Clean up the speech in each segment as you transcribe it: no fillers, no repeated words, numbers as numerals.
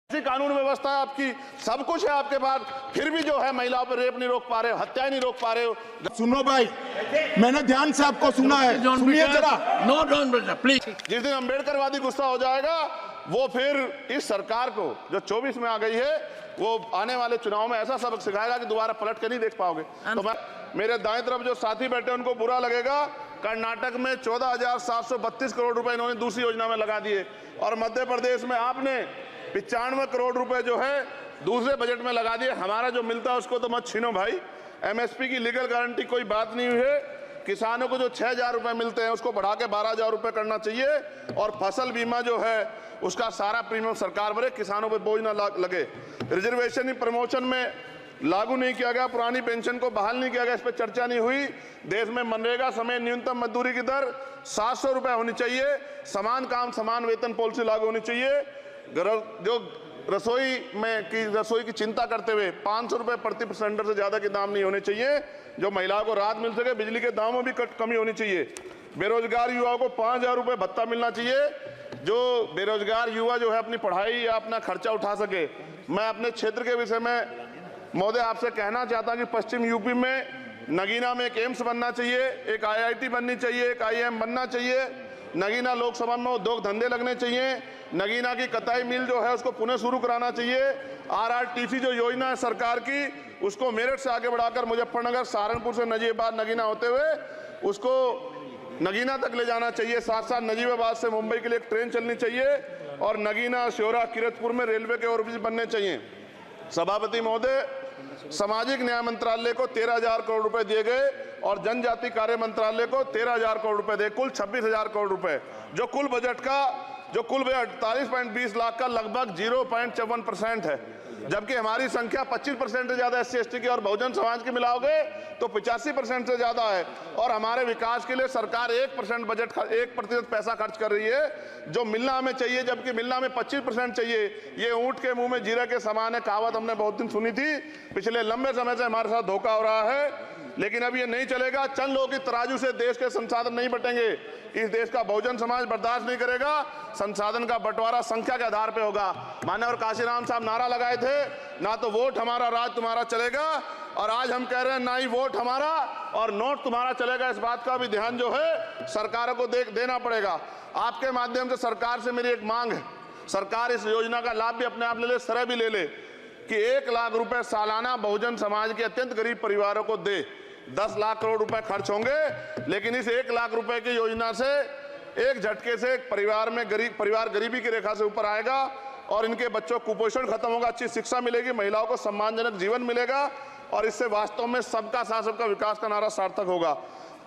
ऐसी कानून व्यवस्था है आपकी, सब कुछ है आपके पास, फिर भी जो है महिलाओं पर रेप नहीं रोक पा रहे हो, हत्याएं नहीं रोक पा रहे हो। सुनो भाई, मैंने ध्यान से आपको सुना है, सुनिए जरा। No don't please. जिस दिन अम्बेडकरवादी गुस्सा हो जाएगा वो फिर इस सरकार को जो 24 में आ गई है वो आने वाले चुनाव में ऐसा सबक सिखाएगा कि दोबारा पलट के नहीं देख पाओगे। तो मैं मेरे दाएं तरफ जो साथी बैठे उनको बुरा लगेगा, कर्नाटक में 14,732 करोड़ रुपए इन्होंने दूसरी योजना में लगा दिए और मध्य प्रदेश में आपने 95 करोड़ रुपए जो है दूसरे बजट में लगा दिए। हमारा जो मिलता है उसको तो मत छीनो भाई। एमएसपी की लीगल गारंटी कोई बात नहीं हुई है। किसानों को जो 6,000 रुपए मिलते हैं उसको बढ़ा के 12,000 रुपए करना चाहिए और फसल बीमा जो है उसका सारा प्रीमियम सरकार भरे, किसानों पर बोझ ना लगे। रिजर्वेशन प्रमोशन में लागू नहीं किया गया, पुरानी पेंशन को बहाल नहीं किया गया, इस पर चर्चा नहीं हुई। देश में मनरेगा समय न्यूनतम मजदूरी की दर 700 रुपए होनी चाहिए। समान काम समान वेतन पॉलिसी लागू होनी चाहिए। जो रसोई की चिंता करते हुए 500 रुपए प्रति सिलेंडर से ज्यादा के दाम नहीं होने चाहिए, जो महिलाओं को राहत मिल सके। बिजली के दामों में भी कमी होनी चाहिए। बेरोजगार युवाओं को 5,000 रुपए भत्ता मिलना चाहिए, जो बेरोजगार युवा जो है अपनी पढ़ाई या अपना खर्चा उठा सके। मैं अपने क्षेत्र के विषय में महोदय आपसे कहना चाहता हूं कि पश्चिम यूपी में नगीना में एक एम्स बनना चाहिए, एक IIT बननी चाहिए, एक IIM बनना चाहिए। नगीना लोकसभा में उद्योग धंधे लगने चाहिए। नगीना की कताई मिल जो है उसको पुनः शुरू कराना चाहिए। RRTC जो योजना है सरकार की उसको मेरठ से आगे बढ़ाकर मुजफ्फरनगर, सहारनपुर से नजीबाबाद नगीना होते हुए उसको नगीना तक ले जाना चाहिए। साथ साथ नजीबाबाद से मुंबई के लिए एक ट्रेन चलनी चाहिए और नगीना, श्योरा, किरतपुर में रेलवे के ओवरब्रिज बनने चाहिए। सभापति महोदय, सामाजिक न्याय मंत्रालय को 13,000 करोड़ रुपए दिए गए और जनजाति कार्य मंत्रालय को 13,000 करोड़ रुपए दिए, कुल 26,000 करोड़ रुपए, जो कुल बजट 48.20 लाख का लगभग 0.54% है। जबकि हमारी संख्या 25% से ज्यादा SC ST की और बहुजन समाज की मिलाओगे तो 85% से ज्यादा है। और हमारे विकास के लिए सरकार 1% पैसा खर्च कर रही है जो मिलना हमें चाहिए, जबकि मिलना हमें 25% चाहिए। ये ऊंट के मुंह में जीरा के समान है, कहावत हमने बहुत दिन सुनी थी। पिछले लंबे समय से हमारे साथ धोखा हो रहा है, लेकिन अब ये नहीं चलेगा। चंद लोगों की तराजू से देश के संसाधन नहीं बटेंगे। इस देश का बहुजन समाज बर्दाश्त नहीं करेगा। संसाधन का बंटवारा संख्या के आधार पे होगा। माननीय काशीराम साहब नारा लगाए थे, ना तो वोट हमारा राज तुम्हारा चलेगा, और आज हम कह रहे हैं ना ही वोट हमारा और नोट तुम्हारा चलेगा। इस बात का भी ध्यान जो है सरकारों को देना पड़ेगा। आपके माध्यम से सरकार से मेरी एक मांग है, सरकार इस योजना का लाभ भी अपने आप ले ले, सरह भी ले ले कि 1 लाख रुपए सालाना बहुजन समाज के अत्यंत गरीब परिवारों को दे। 10 लाख करोड़ रुपए खर्च होंगे, लेकिन इस 1 लाख रुपए की योजना से एक झटके से एक परिवार गरीबी की रेखा से ऊपर आएगा और इनके बच्चों को कुपोषण खत्म होगा, अच्छी शिक्षा मिलेगी, महिलाओं को सम्मानजनक जीवन मिलेगा और इससे वास्तव में सबका साथ सबका विकास का नारा सार्थक होगा।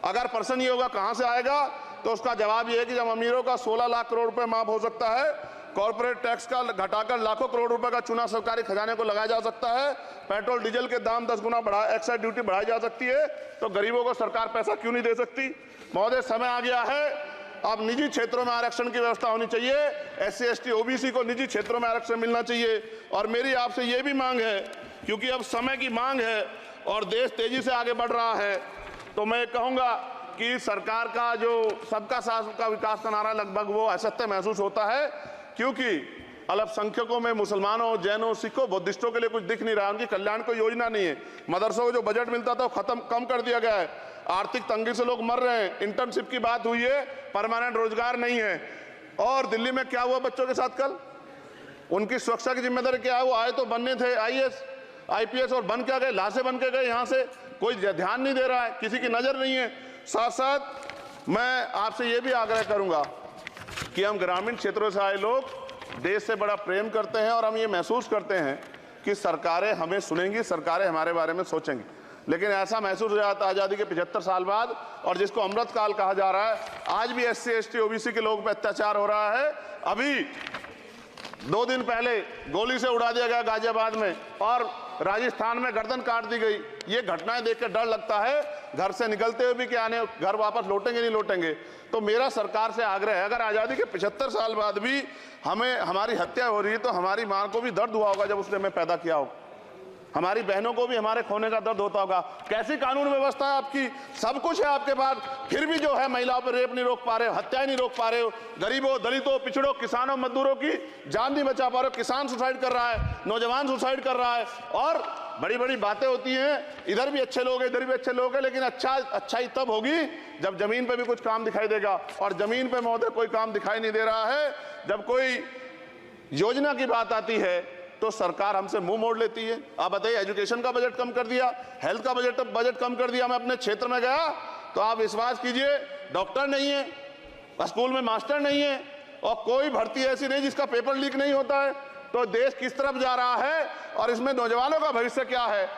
अगर प्रश्न ये होगा कहां से आएगा, तो उसका जवाब ये है कि जब अमीरों का 16 लाख करोड़ रुपए माफ हो सकता है, कॉर्पोरेट टैक्स का घटाकर लाखों करोड़ रुपए का चुना सरकारी खजाने को लगाया जा सकता है, पेट्रोल डीजल के दाम 10 गुना एक्साइज ड्यूटी बढ़ाई जा सकती है, तो गरीबों को सरकार पैसा क्यों नहीं दे सकती। महोदय, समय आ गया है, अब निजी क्षेत्रों में आरक्षण की व्यवस्था होनी चाहिए। SC ST OBC को निजी क्षेत्रों में आरक्षण मिलना चाहिए। और मेरी आपसे ये भी मांग है, क्योंकि अब समय की मांग है और देश तेजी से आगे बढ़ रहा है, तो मैं कहूंगा कि सरकार का जो सबका साथ सबका विकास का नारा लगभग वो असत्य महसूस होता है, क्योंकि अल्पसंख्यकों में मुसलमानों, जैनों, सिखों, बुद्धिस्टों के लिए कुछ दिख नहीं रहा, उनकी कल्याण कोई योजना नहीं है। मदरसों को जो बजट मिलता था वो कम कर दिया गया है। आर्थिक तंगी से लोग मर रहे हैं। इंटर्नशिप की बात हुई है, परमानेंट रोजगार नहीं है। और दिल्ली में क्या हुआ बच्चों के साथ कल, उनकी सुरक्षा की जिम्मेदारी क्या है? वो आए तो बनने थे IAS IPS और बन क्या गए, लाशें बन के गए। यहाँ से कोई ध्यान नहीं दे रहा है, किसी की नजर नहीं है। साथ साथ मैं आपसे ये भी आग्रह करूंगा कि हम ग्रामीण क्षेत्रों से आए लोग देश से बड़ा प्रेम करते हैं और हम ये महसूस करते हैं कि सरकारें हमें सुनेंगी, सरकारें हमारे बारे में सोचेंगी। लेकिन ऐसा महसूस हो जाता है आज़ादी के 75 साल बाद, और जिसको अमृत काल कहा जा रहा है, आज भी SC ST OBC के लोगों पर अत्याचार हो रहा है। अभी 2 दिन पहले गोली से उड़ा दिया गया गाजियाबाद में और राजस्थान में गर्दन काट दी गई। ये घटनाएं देख कर डर लगता है, घर से निकलते हुए भी कि आने घर वापस लौटेंगे नहीं लौटेंगे। तो मेरा सरकार से आग्रह है, अगर आज़ादी के 75 साल बाद भी हमारी हत्या हो रही है, तो हमारी मां को भी दर्द हुआ होगा जब उसने हमें पैदा किया हो। हमारी बहनों को भी हमारे खोने का दर्द होता होगा। कैसी कानून व्यवस्था है आपकी? सब कुछ है आपके पास, फिर भी जो है महिलाओं पर रेप नहीं रोक पा रहे हो, हत्याएं नहीं रोक पा रहे हो, गरीबों, दलितों, पिछड़ों, किसानों, मजदूरों की जान नहीं बचा पा रहे हो। किसान सुसाइड कर रहा है, नौजवान सुसाइड कर रहा है, और बड़ी बड़ी बातें होती हैं, इधर भी अच्छे लोग हैं, इधर भी अच्छे लोग हैं, लेकिन अच्छाई तब होगी जब जमीन पे भी कुछ काम दिखाई देगा। और जमीन पे महोदय कोई काम दिखाई नहीं दे रहा है। जब कोई योजना की बात आती है तो सरकार हमसे मुंह मोड़ लेती है। आप बताइए, एजुकेशन का बजट कम कर दिया, हेल्थ का बजट कम कर दिया। मैं अपने क्षेत्र में गया तो आप विश्वास कीजिए, डॉक्टर नहीं है, स्कूल में मास्टर नहीं है, और कोई भर्ती ऐसी नहीं जिसका पेपर लीक नहीं होता है। तो देश किस तरफ जा रहा है और इसमें नौजवानों का भविष्य क्या है,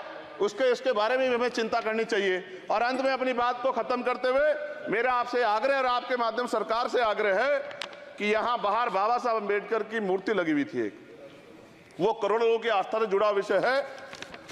इसके बारे में हमें चिंता करनी चाहिए। और अंत में अपनी बात को खत्म करते हुए मेरा आपसे आग्रह और आपके माध्यम सरकार से आग्रह है कि यहाँ बाहर बाबा साहब अम्बेडकर की मूर्ति लगी हुई थी एक, वो करोड़ों लोगों की आस्था से जुड़ा विषय है,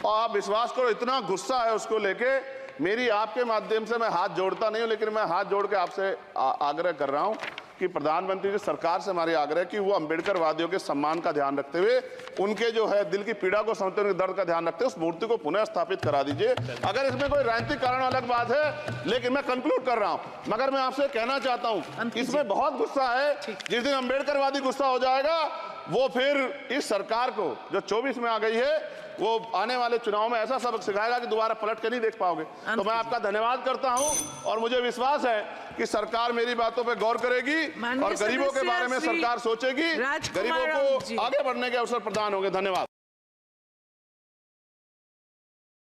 और आप विश्वास करो इतना गुस्सा है उसको लेके। मेरी आपके माध्यम से, मैं हाथ जोड़ता नहीं हूं, लेकिन मैं हाथ जोड़ के आपसे आग्रह कर रहा हूं कि प्रधानमंत्री जी, सरकार से हमारी आग्रह कि वो अम्बेडकर वादियों के सम्मान का ध्यान रखते हुए, उनके जो है दिल की पीड़ा को समझते हुए, उनके दर्द का ध्यान रखते हुए उस मूर्ति को पुनः स्थापित करा दीजिए। अगर इसमें कोई राजनीतिक कारण अलग बात है, लेकिन मैं कंक्लूड कर रहा हूं, मगर मैं आपसे कहना चाहता हूं इसमें बहुत गुस्सा है। जिस दिन अम्बेडकरवादी गुस्सा हो जाएगा, वो फिर इस सरकार को जो 24 में आ गई है, वो आने वाले चुनाव में ऐसा सबक सिखाएगा कि दोबारा पलट के नहीं देख पाओगे। तो मैं आपका धन्यवाद करता हूं, और मुझे विश्वास है कि सरकार मेरी बातों पे गौर करेगी और गरीबों के बारे में सरकार सोचेगी, गरीबों को आगे बढ़ने के अवसर प्रदान होंगे। धन्यवाद।